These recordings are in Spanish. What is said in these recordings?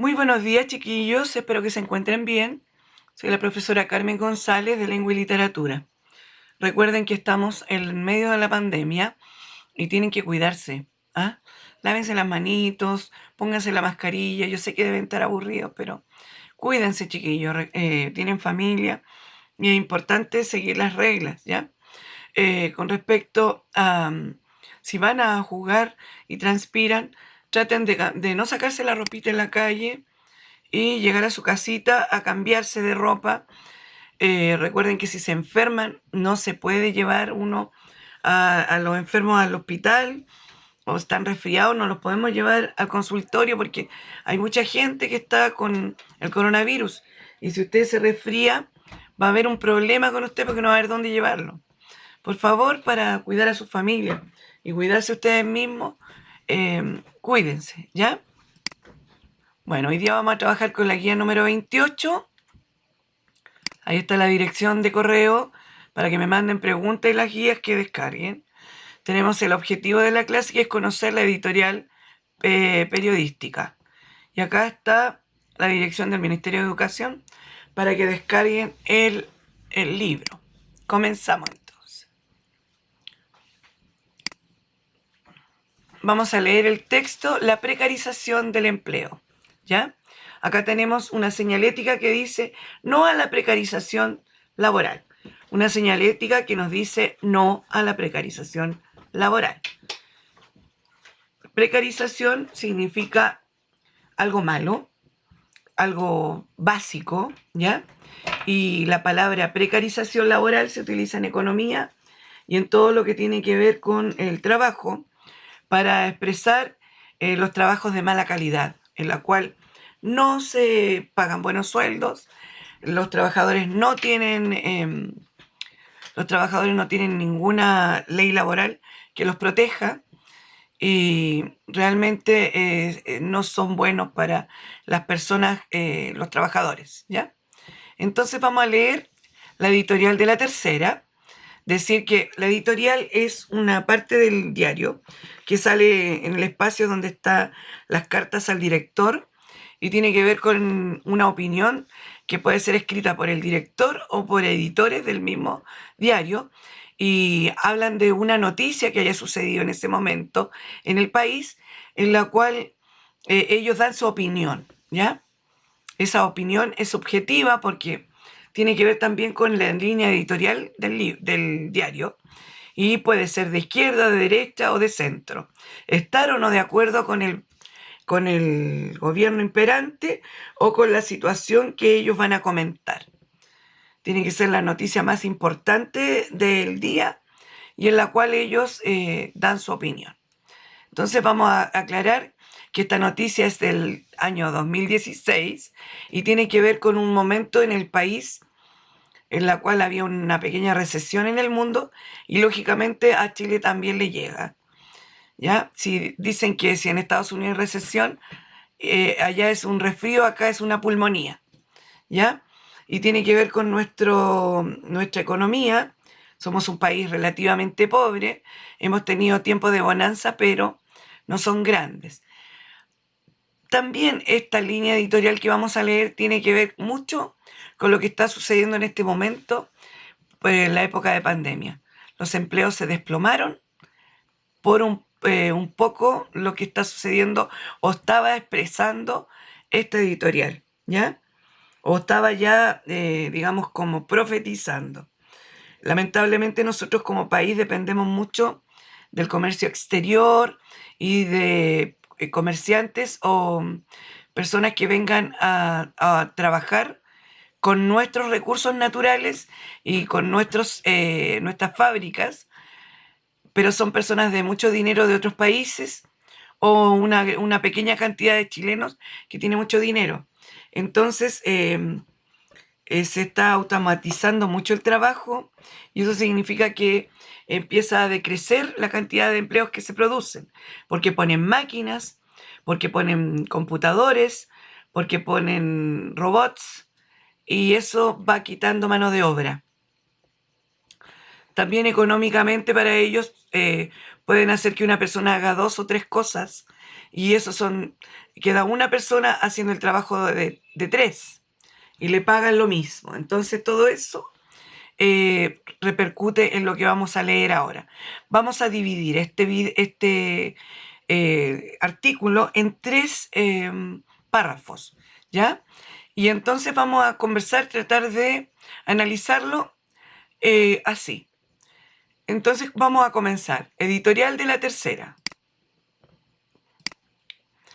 Muy buenos días, chiquillos. Espero que se encuentren bien. Soy la profesora Carmen González de Lengua y Literatura. Recuerden que estamos en medio de la pandemia y tienen que cuidarse. ¿Ah? Lávense las manitos, pónganse la mascarilla. Yo sé que deben estar aburridos, pero cuídense, chiquillos. Tienen familia y es importante seguir las reglas, ¿ya? Con respecto a si van a jugar y transpiran, traten de no sacarse la ropita en la calle y llegar a su casita a cambiarse de ropa. Recuerden que si se enferman, no se puede llevar uno a los enfermos al hospital o están resfriados, no los podemos llevar al consultorio porque hay mucha gente que está con el coronavirus. Y si usted se resfría, va a haber un problema con usted porque no va a haber dónde llevarlo. Por favor, para cuidar a su familia y cuidarse ustedes mismos, cuídense, ¿ya? Bueno, hoy día vamos a trabajar con la guía número 28. Ahí está la dirección de correo para que me manden preguntas y las guías que descarguen. Tenemos el objetivo de la clase, que es conocer la editorial periodística. Y acá está la dirección del Ministerio de Educación para que descarguen el libro. Comenzamos entonces. Vamos a leer el texto, la precarización del empleo. ¿Ya? Acá tenemos una señalética que dice no a la precarización laboral. Una señalética que nos dice no a la precarización laboral. Precarización significa algo malo, algo básico, ¿ya? Y la palabra precarización laboral se utiliza en economía y en todo lo que tiene que ver con el trabajo para expresar los trabajos de mala calidad, en la cual no se pagan buenos sueldos, los trabajadores no tienen ninguna ley laboral que los proteja y realmente no son buenos para las personas, los trabajadores, ¿ya? Entonces vamos a leer la editorial de La Tercera. Decir que la editorial es una parte del diario que sale en el espacio donde están las cartas al director y tiene que ver con una opinión que puede ser escrita por el director o por editores del mismo diario y hablan de una noticia que haya sucedido en ese momento en el país en la cual ellos dan su opinión, ¿ya? Esa opinión es subjetiva porque tiene que ver también con la línea editorial del diario y puede ser de izquierda, de derecha o de centro. Estar o no de acuerdo con el gobierno imperante o con la situación que ellos van a comentar. Tiene que ser la noticia más importante del día y en la cual ellos dan su opinión. Entonces vamos a aclarar que esta noticia es del año 2016 y tiene que ver con un momento en el país en la cual había una pequeña recesión en el mundo y lógicamente a Chile también le llega. ¿Ya? Si dicen que si en Estados Unidos hay recesión, allá es un resfrío, acá es una pulmonía. ¿Ya? Y tiene que ver con nuestra economía. Somos un país relativamente pobre, hemos tenido tiempos de bonanza, pero no son grandes. También esta línea editorial que vamos a leer tiene que ver mucho con lo que está sucediendo en este momento, pues, en la época de pandemia. Los empleos se desplomaron por un poco lo que está sucediendo o estaba expresando esta editorial, ¿ya? O estaba ya, digamos, como profetizando. Lamentablemente nosotros como país dependemos mucho del comercio exterior y de comerciantes o personas que vengan a trabajar con nuestros recursos naturales y con nuestras fábricas, pero son personas de mucho dinero de otros países o una pequeña cantidad de chilenos que tiene mucho dinero. Entonces, se está automatizando mucho el trabajo y eso significa que empieza a decrecer la cantidad de empleos que se producen, porque ponen máquinas, porque ponen computadores, porque ponen robots y eso va quitando mano de obra. También económicamente para ellos pueden hacer que una persona haga dos o tres cosas Y queda una persona haciendo el trabajo de tres y le pagan lo mismo. Entonces todo eso repercute en lo que vamos a leer ahora. Vamos a dividir este artículo en tres párrafos, ¿ya? Y entonces vamos a conversar, tratar de analizarlo así. Entonces vamos a comenzar. Editorial de la tercera.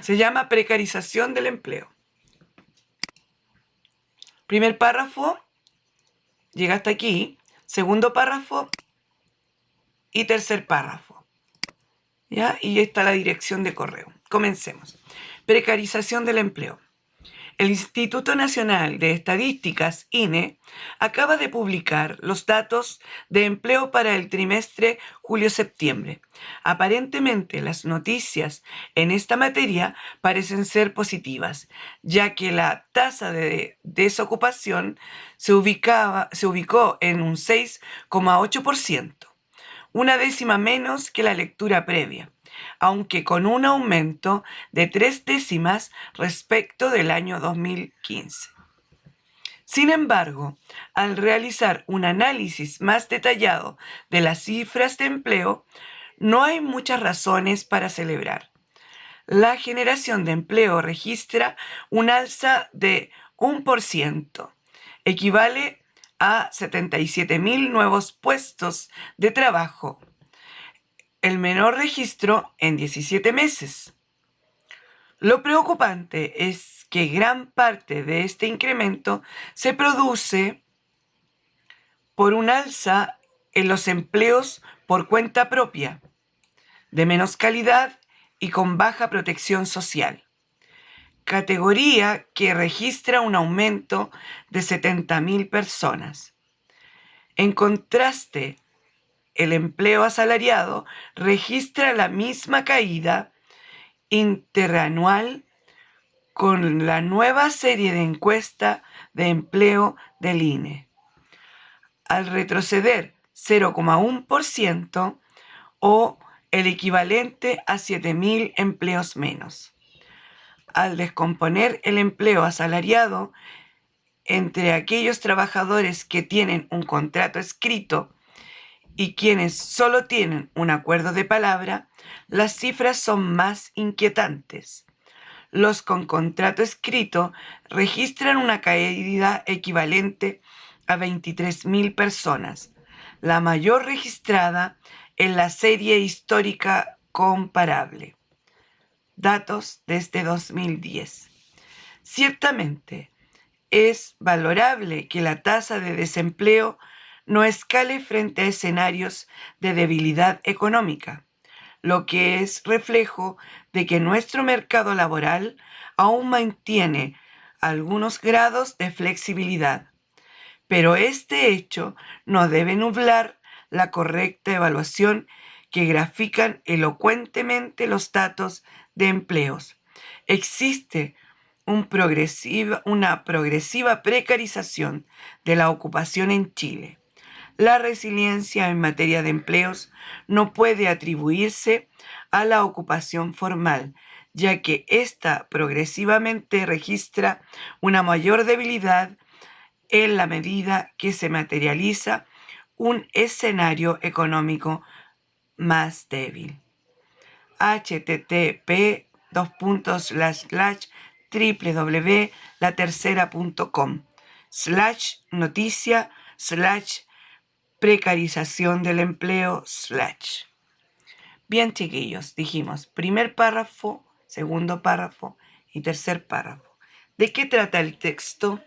Se llama precarización del empleo. Primer párrafo, llega hasta aquí. Segundo párrafo y tercer párrafo. ¿Ya? Y está la dirección de correo. Comencemos. Precarización del empleo. El Instituto Nacional de Estadísticas, INE, acaba de publicar los datos de empleo para el trimestre julio-septiembre. Aparentemente, las noticias en esta materia parecen ser positivas, ya que la tasa de desocupación se ubicó en un 6,8%, una décima menos que la lectura previa, aunque con un aumento de 3 décimas respecto del año 2015. Sin embargo, al realizar un análisis más detallado de las cifras de empleo, no hay muchas razones para celebrar. La generación de empleo registra un alza de 1%, equivale a 77.000 nuevos puestos de trabajo, el menor registro en 17 meses. Lo preocupante es que gran parte de este incremento se produce por un alza en los empleos por cuenta propia, de menos calidad y con baja protección social, categoría que registra un aumento de 70.000 personas. En contraste, el empleo asalariado registra la misma caída interanual con la nueva serie de encuesta de empleo del INE, al retroceder 0,1% o el equivalente a 7.000 empleos menos. Al descomponer el empleo asalariado entre aquellos trabajadores que tienen un contrato escrito y quienes solo tienen un acuerdo de palabra, las cifras son más inquietantes. Los con contrato escrito registran una caída equivalente a 23.000 personas, la mayor registrada en la serie histórica comparable. Datos desde 2010. Ciertamente, es valorable que la tasa de desempleo no escale frente a escenarios de debilidad económica, lo que es reflejo de que nuestro mercado laboral aún mantiene algunos grados de flexibilidad. Pero este hecho no debe nublar la correcta evaluación que grafican elocuentemente los datos de empleos. Existe una progresiva precarización de la ocupación en Chile. La resiliencia en materia de empleos no puede atribuirse a la ocupación formal, ya que ésta progresivamente registra una mayor debilidad en la medida que se materializa un escenario económico más débil. http://www.latercera.com/noticia/precarización del empleo/. Bien, chiquillos, dijimos primer párrafo, segundo párrafo y tercer párrafo. ¿De qué trata el texto?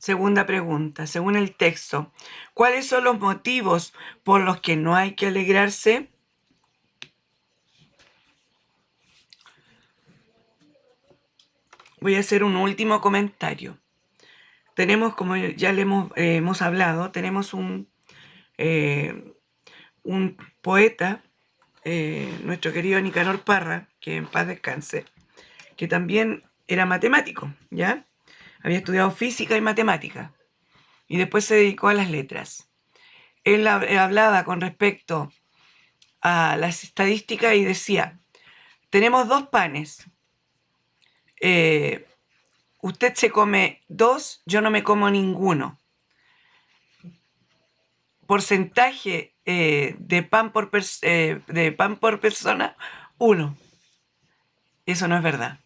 Segunda pregunta, según el texto, ¿cuáles son los motivos por los que no hay que alegrarse? Voy a hacer un último comentario. Tenemos, como ya le hemos hablado, tenemos un poeta, nuestro querido Nicanor Parra, que en paz descanse, que también era matemático, ¿ya? había estudiado física y matemática y después se dedicó a las letras. Él hablaba con respecto a las estadísticas y decía, tenemos 2 panes, usted se come 2, yo no me como ninguno. Porcentaje de pan por persona, 1. Eso no es verdad,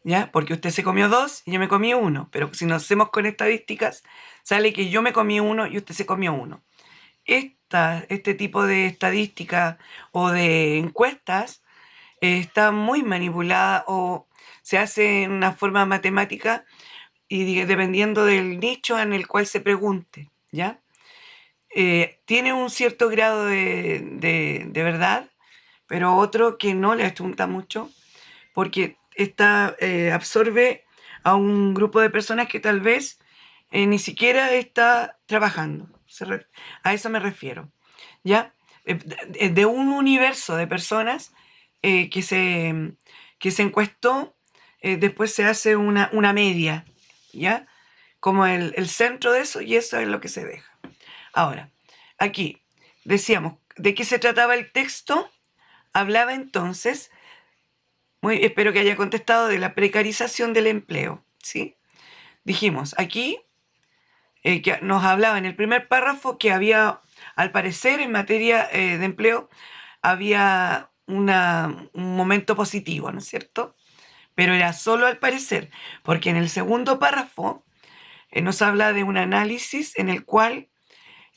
¿ya? Porque usted se comió 2 y yo me comí 1, pero si nos hacemos con estadísticas, sale que yo me comí 1 y usted se comió 1. Este tipo de estadísticas o de encuestas está muy manipulada o se hace en una forma matemática y dependiendo del nicho en el cual se pregunte, ¿ya? Tiene un cierto grado de verdad, pero otro que no le achunta mucho porque absorbe a un grupo de personas que tal vez ni siquiera está trabajando. A eso me refiero, ¿ya? De un universo de personas que se encuestó, después se hace una media, ¿ya? Como el centro de eso, y eso es lo que se deja. Ahora, aquí decíamos, ¿de qué se trataba el texto? Hablaba entonces, espero que haya contestado, de la precarización del empleo, ¿sí? Dijimos, aquí que nos hablaba en el primer párrafo que había, al parecer, en materia de empleo, había un momento positivo, ¿no es cierto? Pero era solo al parecer, porque en el segundo párrafo nos habla de un análisis en el cual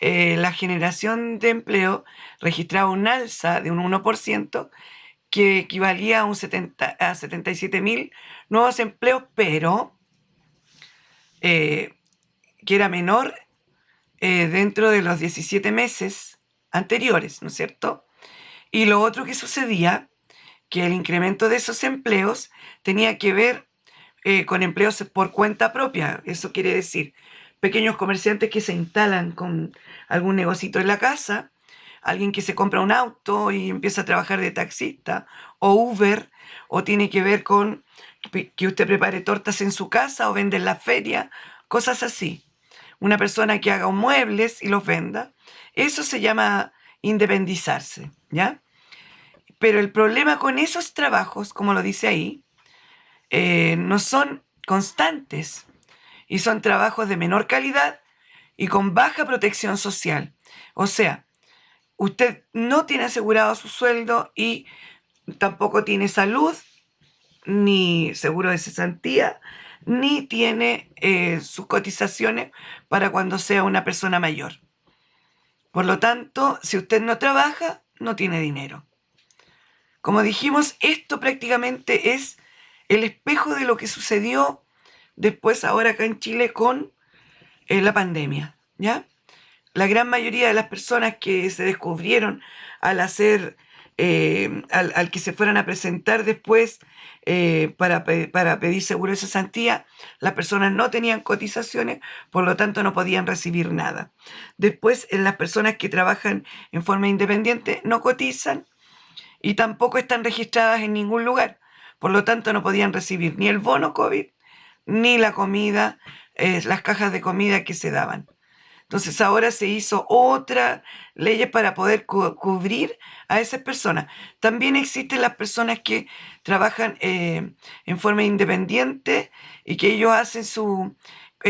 la generación de empleo registraba un alza de un 1%, que equivalía a 77.000 nuevos empleos, pero que era menor dentro de los 17 meses anteriores, ¿no es cierto? Y lo otro que sucedía, que el incremento de esos empleos tenía que ver con empleos por cuenta propia. Eso quiere decir, pequeños comerciantes que se instalan con algún negocito en la casa, alguien que se compra un auto y empieza a trabajar de taxista, o Uber, o tiene que ver con que usted prepare tortas en su casa o vende en la feria, cosas así. Una persona que haga muebles y los venda, eso se llama independizarse, ¿ya? Pero el problema con esos trabajos, como lo dice ahí, no son constantes y son trabajos de menor calidad y con baja protección social. O sea, usted no tiene asegurado su sueldo y tampoco tiene salud, ni seguro de cesantía, ni tiene sus cotizaciones para cuando sea una persona mayor. Por lo tanto, si usted no trabaja, no tiene dinero. Como dijimos, esto prácticamente es el espejo de lo que sucedió después ahora acá en Chile con la pandemia, ¿ya? La gran mayoría de las personas que se descubrieron al hacer, al que se fueran a presentar después para pedir seguro de cesantía, las personas no tenían cotizaciones, por lo tanto no podían recibir nada. Después, las personas que trabajan en forma independiente no cotizan y tampoco están registradas en ningún lugar, por lo tanto no podían recibir ni el bono COVID, ni la comida, las cajas de comida que se daban. Entonces ahora se hizo otra ley para poder cubrir a esas personas. También existen las personas que trabajan en forma independiente y que ellos hacen sus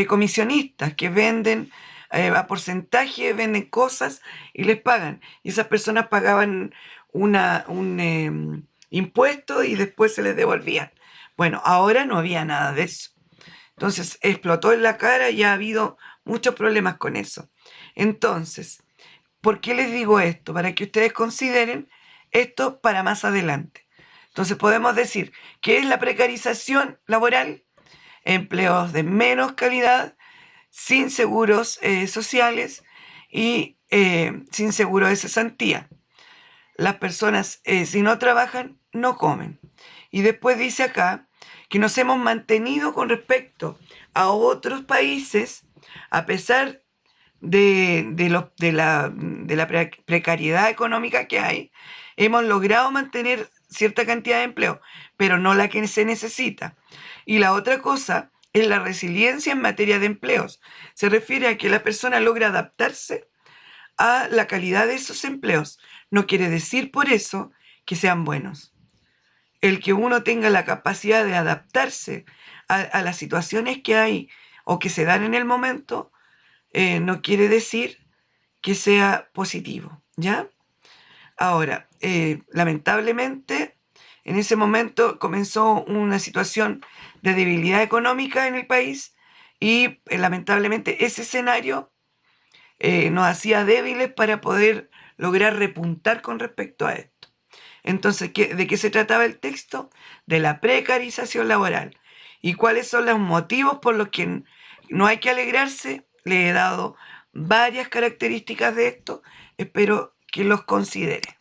comisionistas, que venden a porcentaje, venden cosas y les pagan. Y esas personas pagaban un impuesto y después se les devolvían. Bueno, ahora no había nada de eso. Entonces explotó en la cara y ha habido muchos problemas con eso. Entonces, ¿por qué les digo esto? Para que ustedes consideren esto para más adelante. Entonces podemos decir que es la precarización laboral, empleos de menos calidad, sin seguros sociales y sin seguro de cesantía. Las personas, si no trabajan, no comen. Y después dice acá que nos hemos mantenido con respecto a otros países, a pesar de la precariedad económica que hay, hemos logrado mantener cierta cantidad de empleo, pero no la que se necesita. Y la otra cosa es la resiliencia en materia de empleos. Se refiere a que la persona logra adaptarse a la calidad de esos empleos. No quiere decir por eso que sean buenos. El que uno tenga la capacidad de adaptarse a las situaciones que hay o que se dan en el momento, no quiere decir que sea positivo, ¿ya? Ahora, lamentablemente, en ese momento comenzó una situación de debilidad económica en el país y lamentablemente ese escenario nos hacía débiles para poder lograr repuntar con respecto a esto. Entonces, ¿de qué se trataba el texto? De la precarización laboral. ¿Y cuáles son los motivos por los que no hay que alegrarse? Le he dado varias características de esto. Espero que los considere.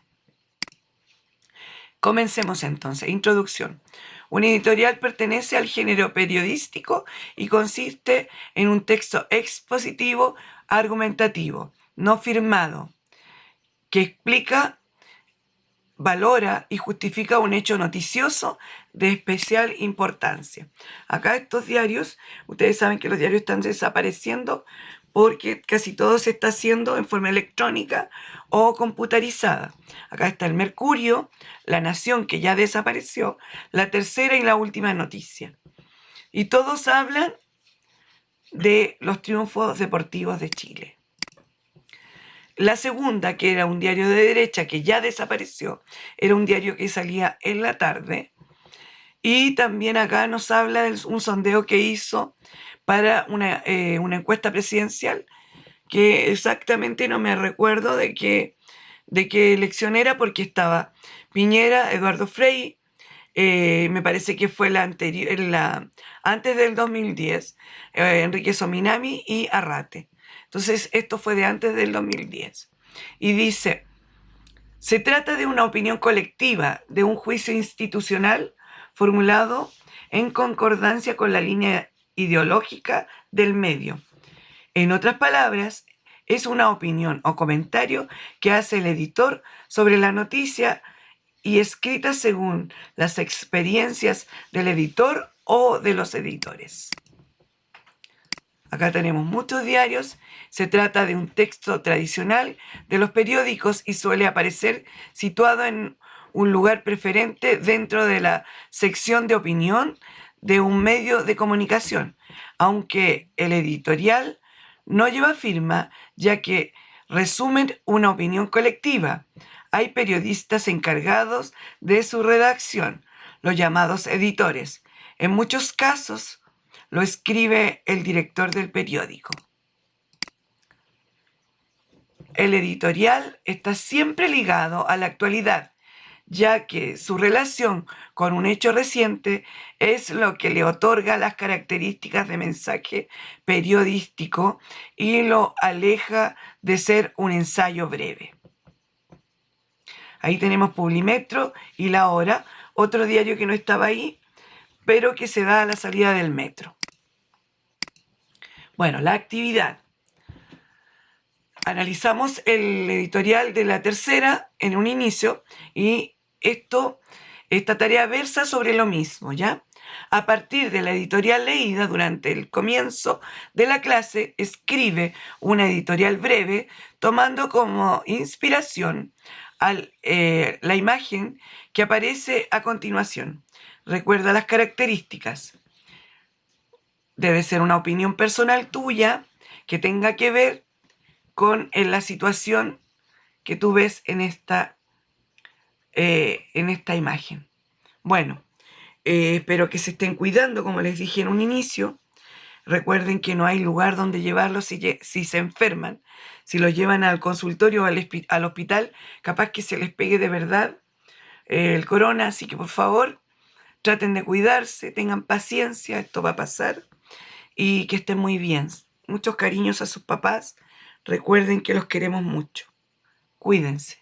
Comencemos entonces. Introducción. Un editorial pertenece al género periodístico y consiste en un texto expositivo, argumentativo, no firmado, que explica, valora y justifica un hecho noticioso de especial importancia. Acá estos diarios, ustedes saben que los diarios están desapareciendo porque casi todo se está haciendo en forma electrónica o computarizada. Acá está el Mercurio, La Nación, que ya desapareció, La Tercera y La Última Noticia. Y todos hablan de los triunfos deportivos de Chile. La Segunda, que era un diario de derecha que ya desapareció, era un diario que salía en la tarde. Y también acá nos habla de un sondeo que hizo para una encuesta presidencial, que exactamente no me recuerdo de qué elección era, porque estaba Piñera, Eduardo Frei, me parece que fue la anterior, antes del 2010, Enrique Sominami y Arrate. Entonces, esto fue de antes del 2010. Y dice, se trata de una opinión colectiva, de un juicio institucional formulado en concordancia con la línea ideológica del medio. En otras palabras, es una opinión o comentario que hace el editor sobre la noticia y escrita según las experiencias del editor o de los editores. Acá tenemos muchos diarios. Se trata de un texto tradicional de los periódicos y suele aparecer situado en un lugar preferente dentro de la sección de opinión de un medio de comunicación, aunque el editorial no lleva firma, ya que resumen una opinión colectiva. Hay periodistas encargados de su redacción, los llamados editores. En muchos casos lo escribe el director del periódico. El editorial está siempre ligado a la actualidad, ya que su relación con un hecho reciente es lo que le otorga las características de mensaje periodístico y lo aleja de ser un ensayo breve. Ahí tenemos Publimetro y La Hora, otro diario que no estaba ahí, pero que se da a la salida del metro. Bueno, la actividad. Analizamos el editorial de La Tercera en un inicio y esta tarea versa sobre lo mismo, ¿ya? A partir de la editorial leída durante el comienzo de la clase, escribe una editorial breve tomando como inspiración la imagen que aparece a continuación. Recuerda las características. Debe ser una opinión personal tuya que tenga que ver con la situación que tú ves en esta imagen. Bueno, espero que se estén cuidando, como les dije en un inicio. Recuerden que no hay lugar donde llevarlos si se enferman. Si los llevan al consultorio o al hospital, capaz que se les pegue de verdad el corona. Así que por favor, traten de cuidarse, tengan paciencia, esto va a pasar. Y que estén muy bien. Muchos cariños a sus papás. Recuerden que los queremos mucho. Cuídense.